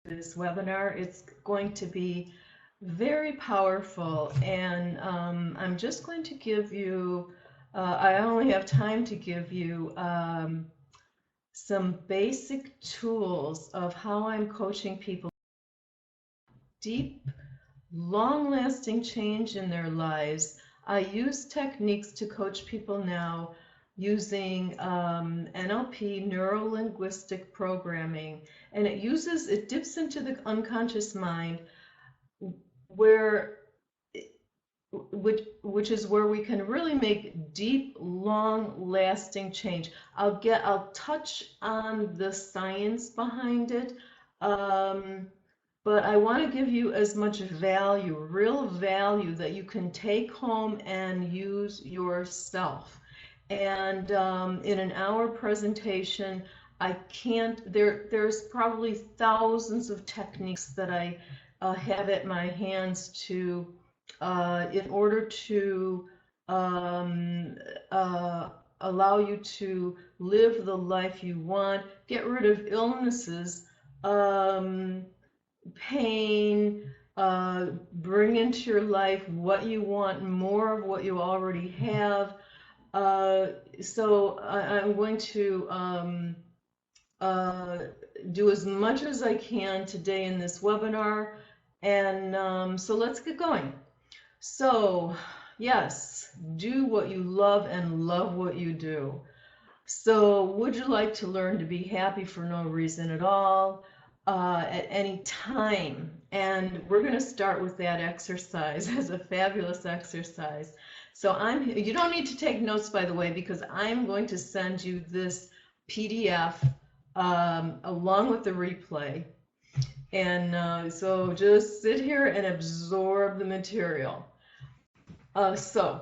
this webinar. It's going to be very powerful, and I'm just going to give you, I only have time to give you some basic tools of how I'm coaching people deep, long-lasting change in their lives. I use techniques to coach people now using NLP, neuro-linguistic programming, and it dips into the unconscious mind where which is where we can really make deep, long-lasting change. I'll touch on the science behind it, but I want to give you as much value, real value, that you can take home and use yourself. And in an hour presentation, I can't, there's probably thousands of techniques that I have at my hands to, in order to allow you to live the life you want, get rid of illnesses, pain, bring into your life what you want, more of what you already have. So I'm going to do as much as I can today in this webinar, and so let's get going. So yes, do what you love and love what you do. So would you like to learn to be happy for no reason at all, at any time? And we're going to start with that exercise as a fabulous exercise. So you don't need to take notes, by the way, because I'm going to send you this PDF along with the replay. And so just sit here and absorb the material. So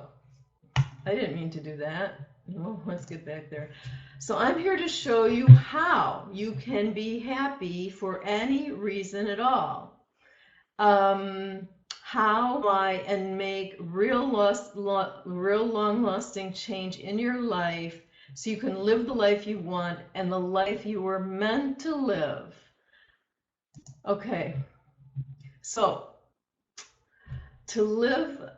I didn't mean to do that. Well, let's get back there. So I'm here to show you how you can be happy for any reason at all. How, why, and make real long-lasting change in your life so you can live the life you want and the life you were meant to live. Okay, so to live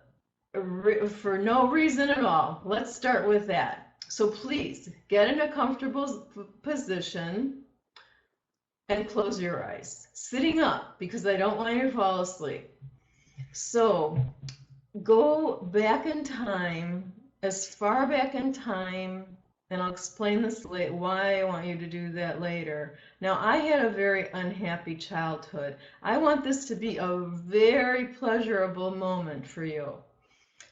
for no reason at all. Let's start with that. So please get in a comfortable position and close your eyes. Sitting up, because I don't want you to fall asleep. So go back in time, as far back in time, and I'll explain this later, why I want you to do that later. Now, I had a very unhappy childhood. I want this to be a very pleasurable moment for you.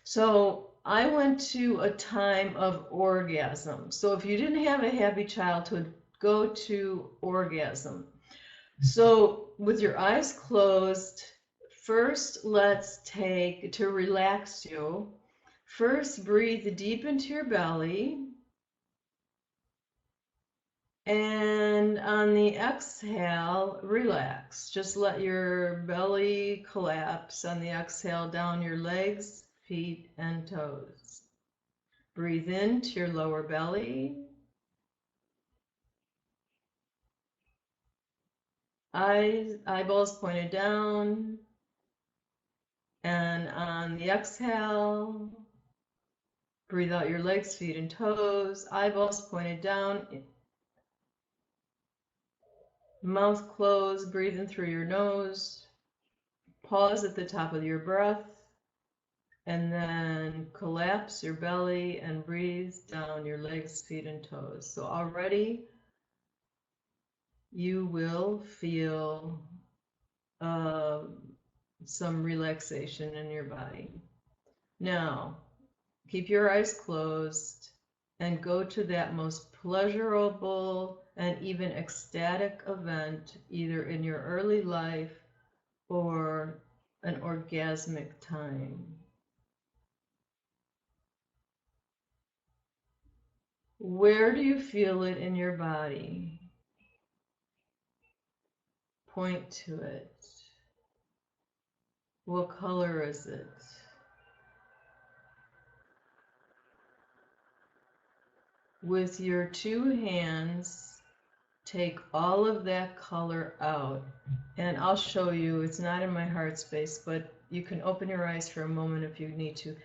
So I went to a time of orgasm. So if you didn't have a happy childhood, go to orgasm. So with your eyes closed, first let's take, to relax you, first breathe deep into your belly. And on the exhale, relax. Just let your belly collapse on the exhale down your legs, feet, and toes. Breathe into your lower belly. Eyeballs pointed down. And on the exhale, breathe out your legs, feet, and toes. Eyeballs pointed down. Mouth closed, breathe in through your nose. Pause at the top of your breath. And then collapse your belly and breathe down your legs, feet, and toes. So already you will feel some relaxation in your body. Now, keep your eyes closed and go to that most pleasurable and even ecstatic event, either in your early life or an orgasmic time. Where do you feel it in your body? Point to it. What color is it? With your two hands, take all of that color out. And I'll show you, it's not in my heart space, but you can open your eyes for a moment if you need to.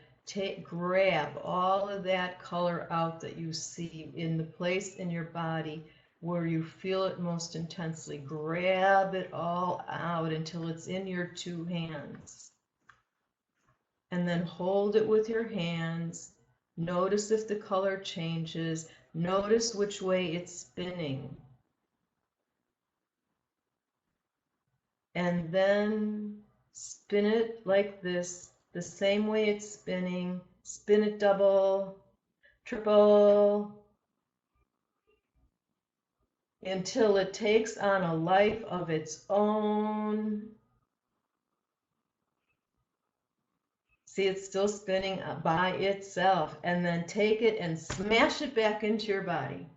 Grab all of that color out that you see in the place in your body where you feel it most intensely. Grab it all out until it's in your two hands. And then hold it with your hands. Notice if the color changes. Notice which way it's spinning. And then spin it like this, the same way it's spinning. Spin it double, triple, until it takes on a life of its own. See, it's still spinning by itself. And then take it and smash it back into your body.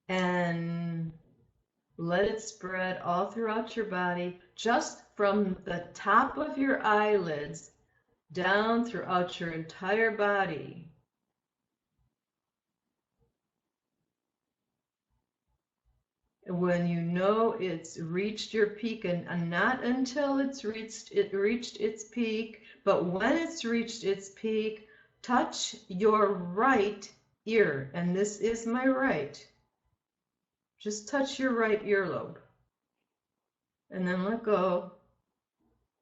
And let it spread all throughout your body, just from the top of your eyelids down throughout your entire body. When you know it's reached your peak, and not until it reached its peak, but when it's reached its peak, touch your right ear, and this is my right. Just touch your right earlobe, and then let go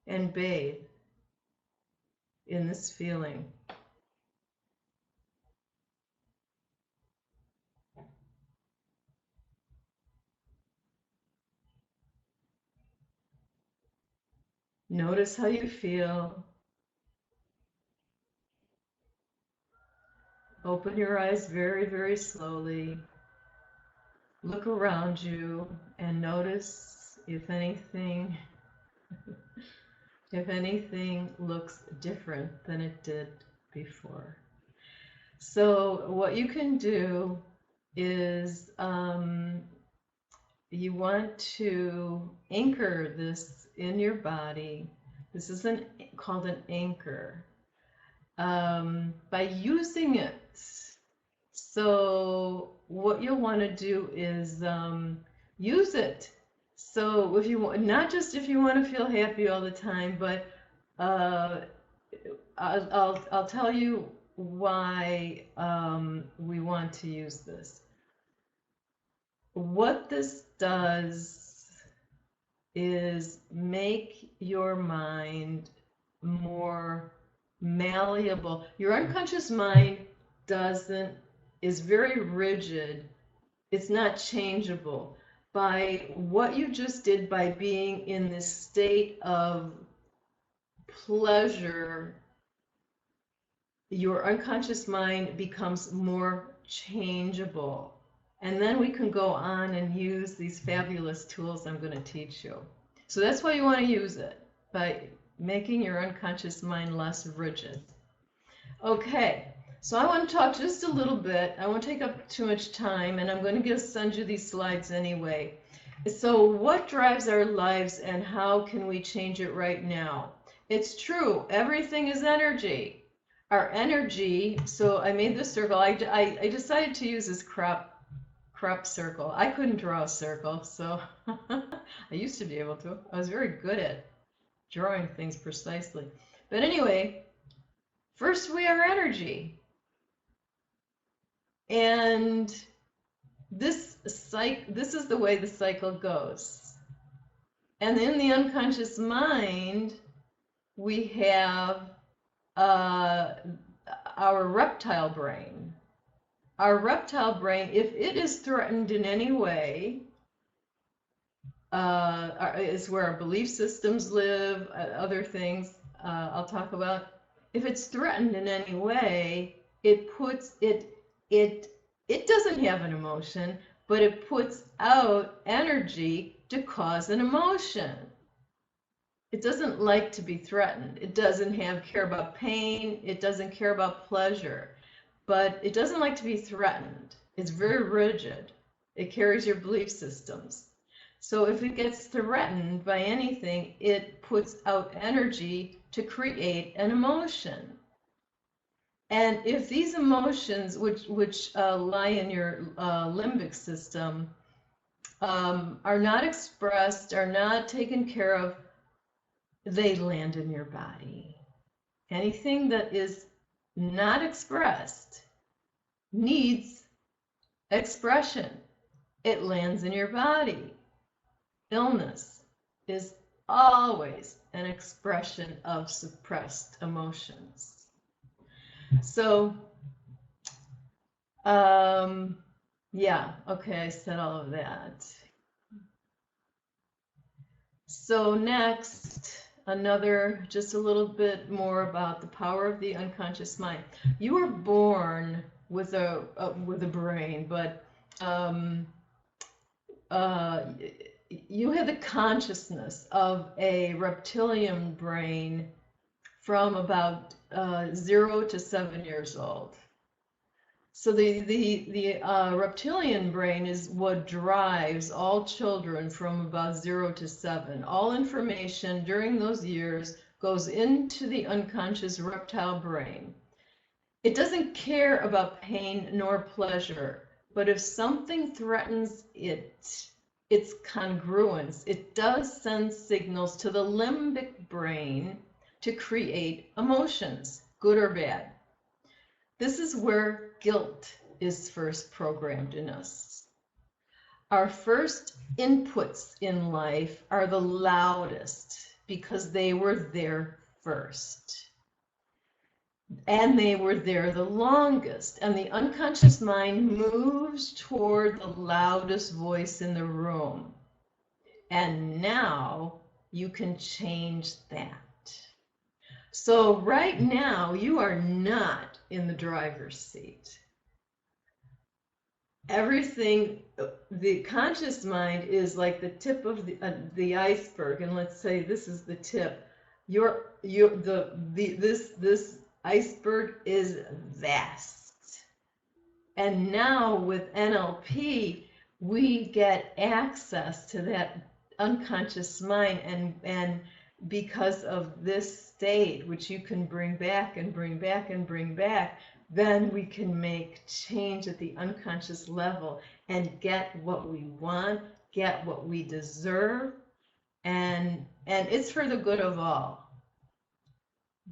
and bathe in this feeling. Notice how you feel. Open your eyes very, very slowly. Look around you and notice if anything looks different than it did before. So what you can do is you want to anchor this in your body. This is called an anchor. By using it. So what you'll want to do is use it. So if you want, not just if you want to feel happy all the time, but I'll tell you why we want to use this. What this does is make your mind more malleable. Your unconscious mind is very rigid. It's not changeable. By what you just did, by being in this state of pleasure, your unconscious mind becomes more changeable. And then we can go on and use these fabulous tools I'm going to teach you. So that's why you want to use it, by making your unconscious mind less rigid. Okay, so I want to talk just a little bit. I won't take up too much time, and I'm going to send you these slides anyway. So what drives our lives, and how can we change it right now? It's true, everything is energy. Our energy, so I made this circle. I decided to use this crop circle. I couldn't draw a circle, so I used to be able to. I was very good at drawing things precisely. But anyway, first we are energy. And this is the way the cycle goes. And in the unconscious mind, we have our reptile brain. Our reptile brain, if it is threatened in any way, is where our belief systems live, other things I'll talk about. If it's threatened in any way, it doesn't have an emotion, but it puts out energy to cause an emotion. It doesn't like to be threatened. It doesn't care about pain. It doesn't care about pleasure. But it doesn't like to be threatened. It's very rigid. It carries your belief systems. So if it gets threatened by anything, it puts out energy to create an emotion. And if these emotions, which lie in your limbic system, are not expressed, are not taken care of, they land in your body. Anything that is not expressed needs expression. It lands in your body. Illness is always an expression of suppressed emotions. So, yeah, okay, I said all of that. So next, just a little bit more about the power of the unconscious mind. You were born with a brain, but you had the consciousness of a reptilian brain from about 0 to 7 years old. So the reptilian brain is what drives all children from about 0 to 7. All information during those years goes into the unconscious reptile brain. It doesn't care about pain nor pleasure, but if something threatens its congruence, it does send signals to the limbic brain to create emotions, good or bad. This is where guilt is first programmed in us. Our first inputs in life are the loudest because they were there first. And they were there the longest. And the unconscious mind moves toward the loudest voice in the room. And now you can change that. So right now, you are not in the driver's seat. Everything, the conscious mind is like the tip of the iceberg, and let's say this is the tip. This iceberg is vast. And now with NLP, we get access to that unconscious mind, and because of this state, which you can bring back and bring back and bring back, then we can make change at the unconscious level and get what we want, get what we deserve, and it's for the good of all.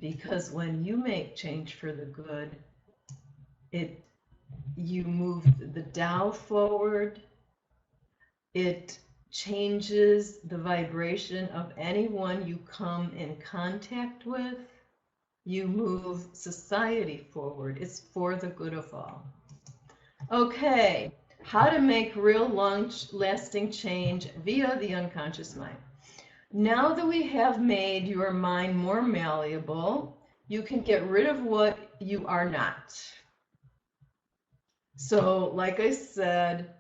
Because when you make change for the good, you move the Tao forward, it changes the vibration of anyone you come in contact with. You move society forward. It's for the good of all. Okay, how to make real long-lasting change via the unconscious mind. Now that we have made your mind more malleable, you can get rid of what you are not. So, like I said,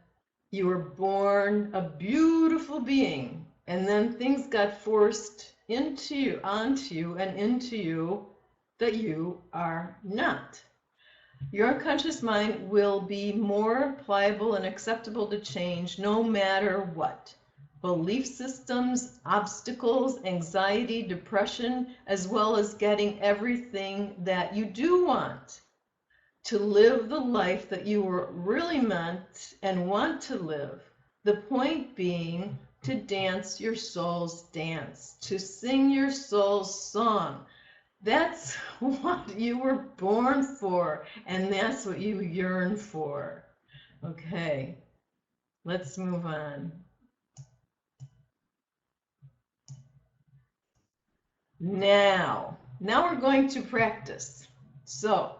you were born a beautiful being, and then things got forced into you, onto you, and into you that you are not. Your unconscious mind will be more pliable and acceptable to change no matter what. Belief systems, obstacles, anxiety, depression, as well as getting everything that you do want. To live the life that you were really meant and want to live. The point being to dance your soul's dance, to sing your soul's song. That's what you were born for, and that's what you yearn for. Okay, let's move on. Now we're going to practice. So,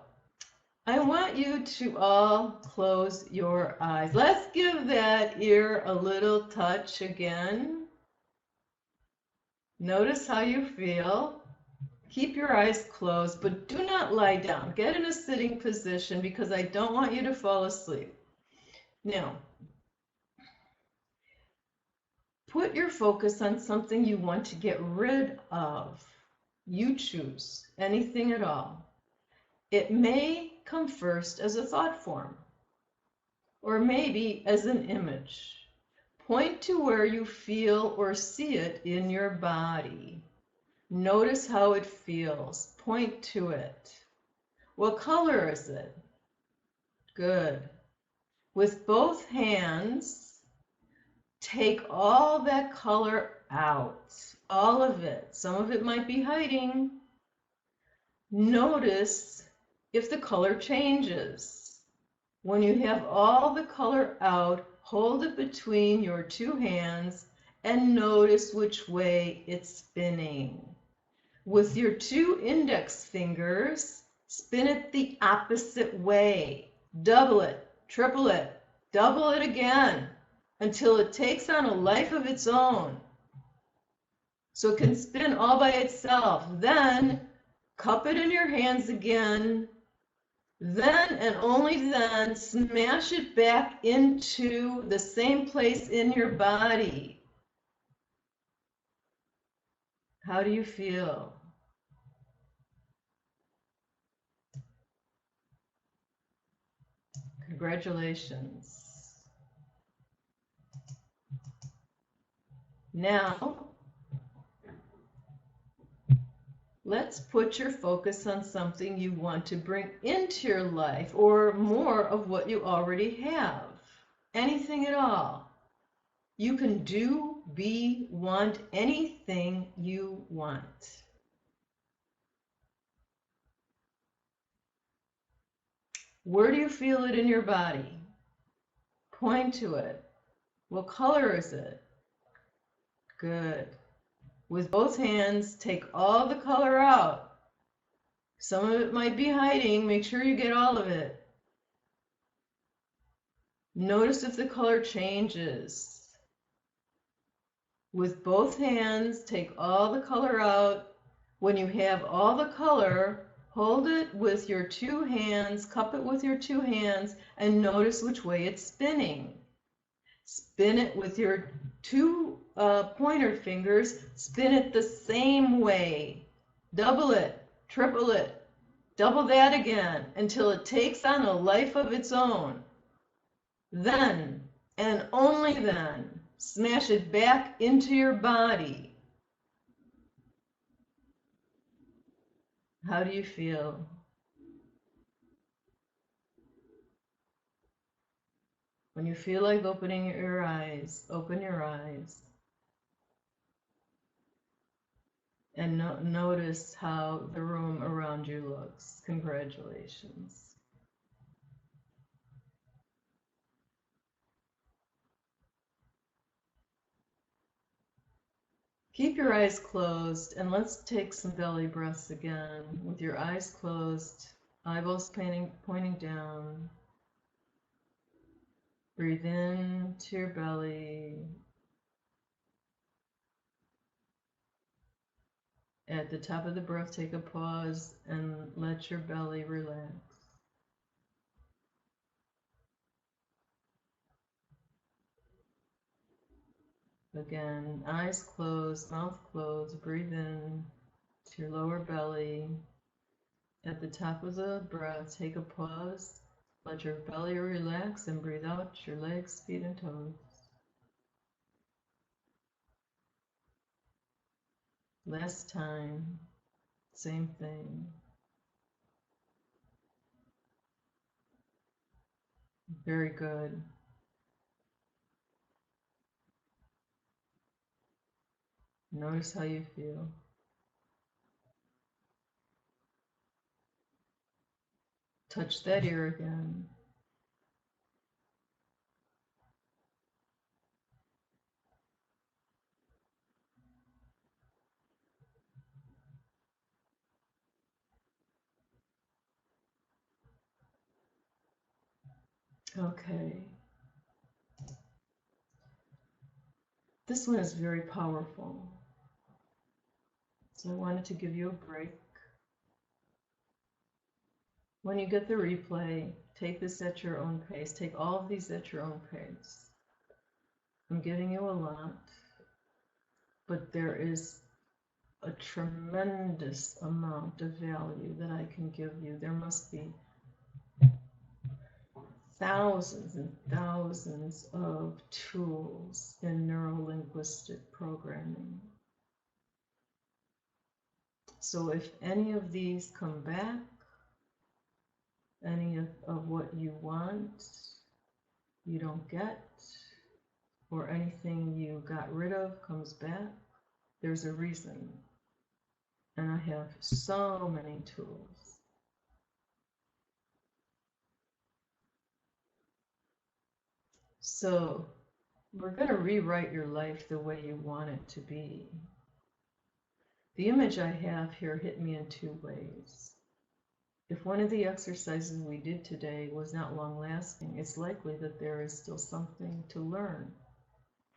I want you to all close your eyes. Let's give that ear a little touch again. Notice how you feel. Keep your eyes closed, but do not lie down. Get in a sitting position because I don't want you to fall asleep. Now, put your focus on something you want to get rid of. You choose anything at all. It may come first as a thought form, or maybe as an image. Point to where you feel or see it in your body. Notice how it feels. Point to it. What color is it? Good. With both hands, take all that color out, all of it. Some of it might be hiding. Notice if the color changes. When you have all the color out, hold it between your two hands and notice which way it's spinning. With your two index fingers, spin it the opposite way. Double it, triple it, double it again until it takes on a life of its own. So it can spin all by itself. Then cup it in your hands again. Then and only then smash it back into the same place in your body. How do you feel? Congratulations. Now, let's put your focus on something you want to bring into your life or more of what you already have. Anything at all. You can do, be, want anything you want. Where do you feel it in your body? Point to it. What color is it? Good. With both hands, take all the color out. Some of it might be hiding. Make sure you get all of it. Notice if the color changes. With both hands, take all the color out. When you have all the color, hold it with your two hands, cup it with your two hands, and notice which way it's spinning. Spin it with your two pointer fingers, spin it the same way. Double it, triple it, double that again until it takes on a life of its own. Then, and only then, smash it back into your body. How do you feel? When you feel like opening your eyes, open your eyes. And notice how the room around you looks. Congratulations. Keep your eyes closed and let's take some belly breaths again. With your eyes closed, eyeballs pointing down. Breathe in to your belly. At the top of the breath, take a pause and let your belly relax. Again, eyes closed, mouth closed, breathe in to your lower belly. At the top of the breath, take a pause, let your belly relax and breathe out your legs, feet, and toes. Last time, same thing. Very good. Notice how you feel. Touch that ear again. Okay. This one is very powerful. So I wanted to give you a break. When you get the replay, take this at your own pace. Take all of these at your own pace. I'm giving you a lot, but there is a tremendous amount of value that I can give you. There must be thousands and thousands of tools in neuro-linguistic programming. So if any of these come back, any of what you want you don't get, or anything you got rid of comes back, there's a reason. And I have so many tools. So we're going to rewrite your life the way you want it to be. The image I have here hit me in two ways. If one of the exercises we did today was not long-lasting, it's likely that there is still something to learn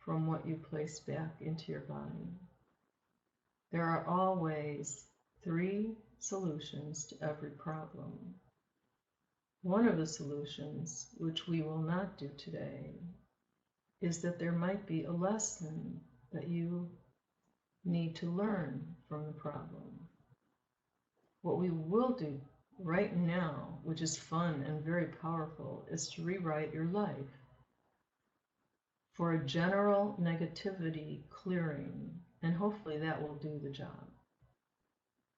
from what you place back into your body. There are always 3 solutions to every problem. One of the solutions, which we will not do today, is that there might be a lesson that you need to learn from the problem. What we will do right now, which is fun and very powerful, is to rewrite your life for a general negativity clearing, and hopefully that will do the job.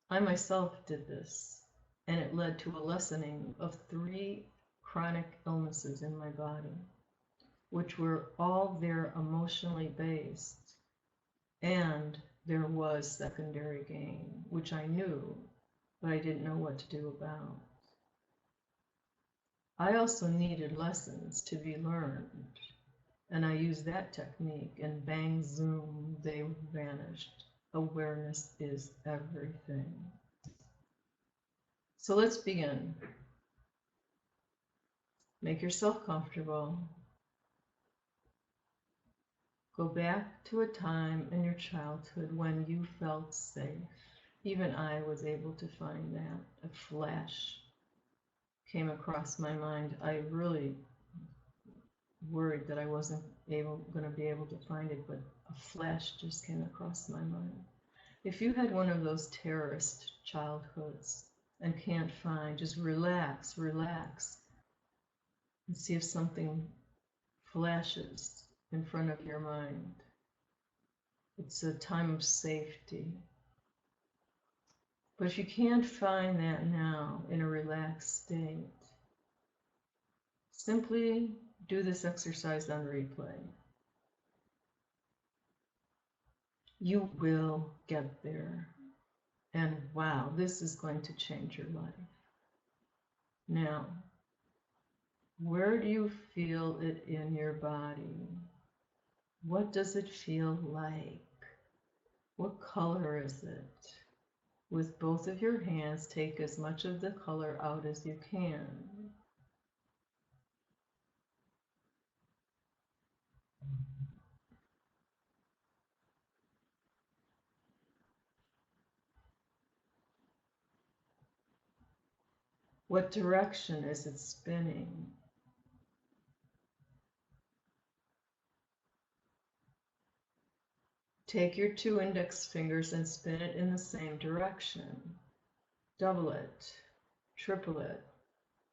I myself did this, and it led to a lessening of 3 chronic illnesses in my body, which were all there emotionally based, and there was secondary gain, which I knew, but I didn't know what to do about. I also needed lessons to be learned, and I used that technique, and bang, zoom, they vanished. Awareness is everything. So let's begin. Make yourself comfortable. Go back to a time in your childhood when you felt safe. Even I was able to find that. A flash came across my mind. I really worried that I wasn't going to be able to find it, but a flash just came across my mind. If you had one of those terrorist childhoods and can't find, just relax, and see if something flashes in front of your mind. It's a time of safety. But if you can't find that now in a relaxed state, simply do this exercise on replay. You will get there. And wow, this is going to change your life. Now, where do you feel it in your body? What does it feel like? What color is it? With both of your hands, take as much of the color out as you can. What direction is it spinning? Take your 2 index fingers and spin it in the same direction. Double it, triple it,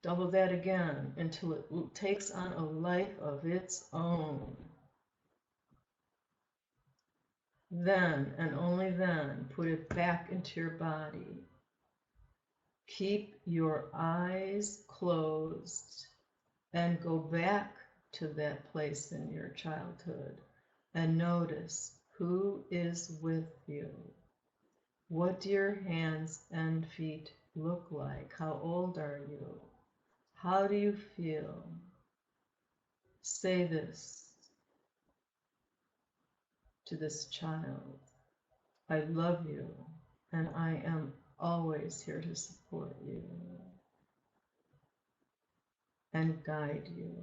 double that again until it takes on a life of its own. Then, and only then, put it back into your body. Keep your eyes closed and go back to that place in your childhood and notice who is with you. What do your hands and feet look like? How old are you? How do you feel? Say this to this child. I love you, and I am always here to support you and guide you.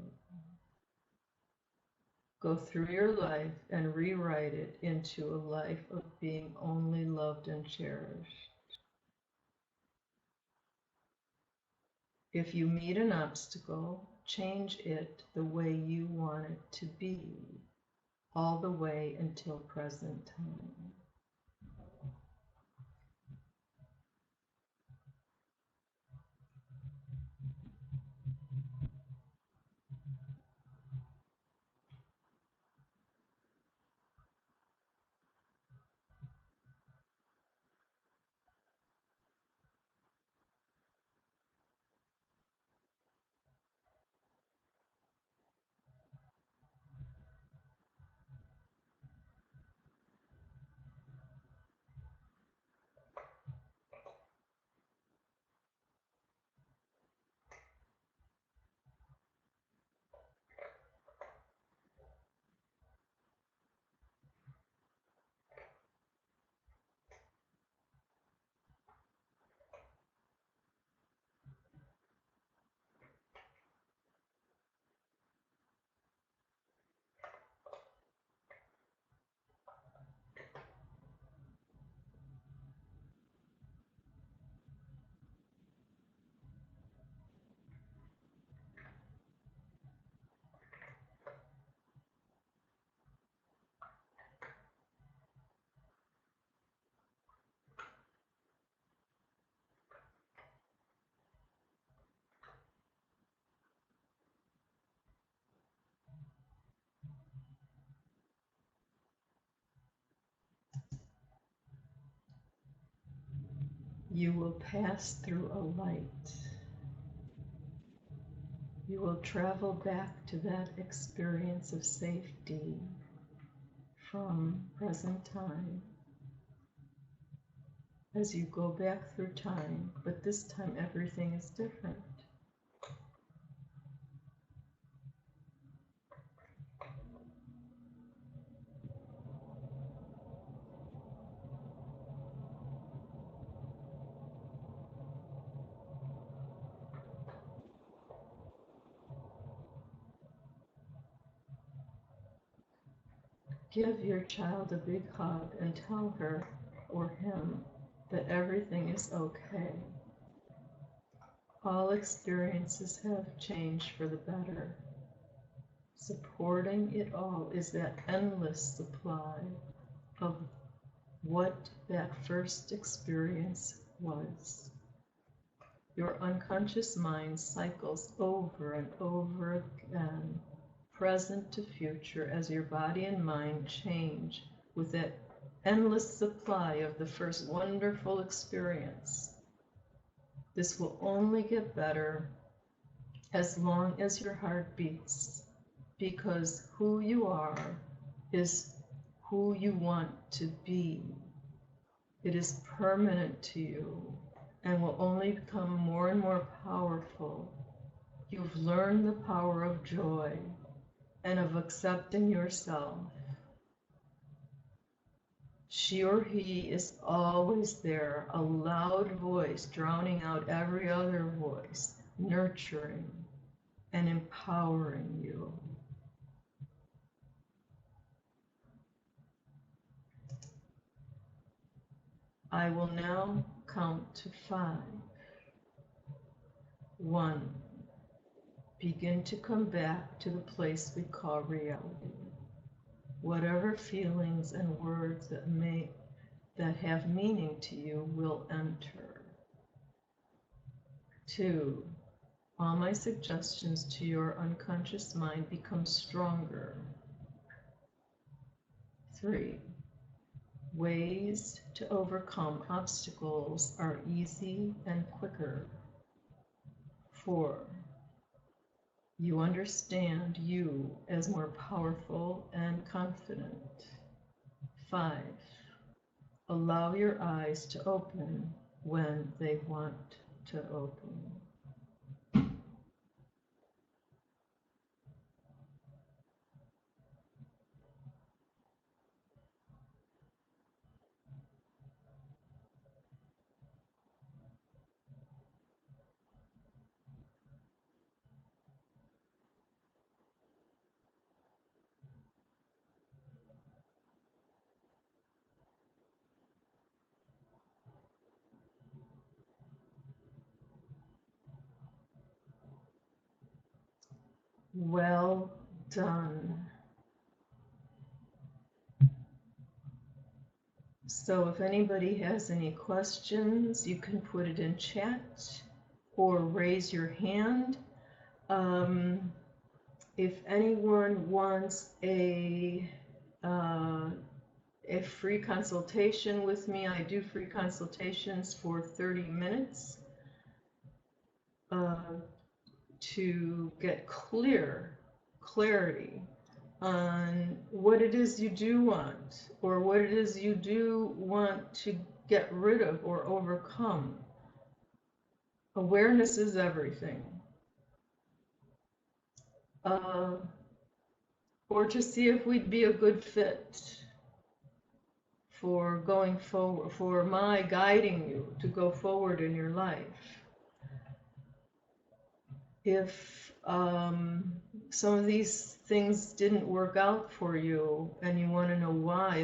Go through your life and rewrite it into a life of being only loved and cherished. If you meet an obstacle, change it the way you want it to be, all the way until present time. you will pass through a light. You will travel back to that experience of safety from present time as you go back through time, but this time everything is different. Give your child a big hug and tell her or him that everything is okay. All experiences have changed for the better. Supporting it all is that endless supply of what that first experience was. Your unconscious mind cycles over and over again, present to future, as your body and mind change with that endless supply of the first wonderful experience. This will only get better as long as your heart beats, because who you are is who you want to be. It is permanent to you and will only become more and more powerful. You've learned the power of joy and of accepting yourself. She or he is always there, a loud voice drowning out every other voice, nurturing and empowering you. I will now count to 5. 1. Begin to come back to the place we call reality. Whatever feelings and words that have meaning to you will enter. 2. All my suggestions to your unconscious mind become stronger. 3. Ways to overcome obstacles are easy and quicker. 4. You understand you as more powerful and confident. 5. Allow your eyes to open when they want to open. Well done. So if anybody has any questions, you can put it in chat or raise your hand. If anyone wants a free consultation with me, I do free consultations for 30 minutes to get clarity on what it is you do want, or what it is you do want to get rid of or overcome. Awareness is everything. Or to see if we'd be a good fit for going forward, for my guiding you to go forward in your life. If some of these things didn't work out for you and you want to know why,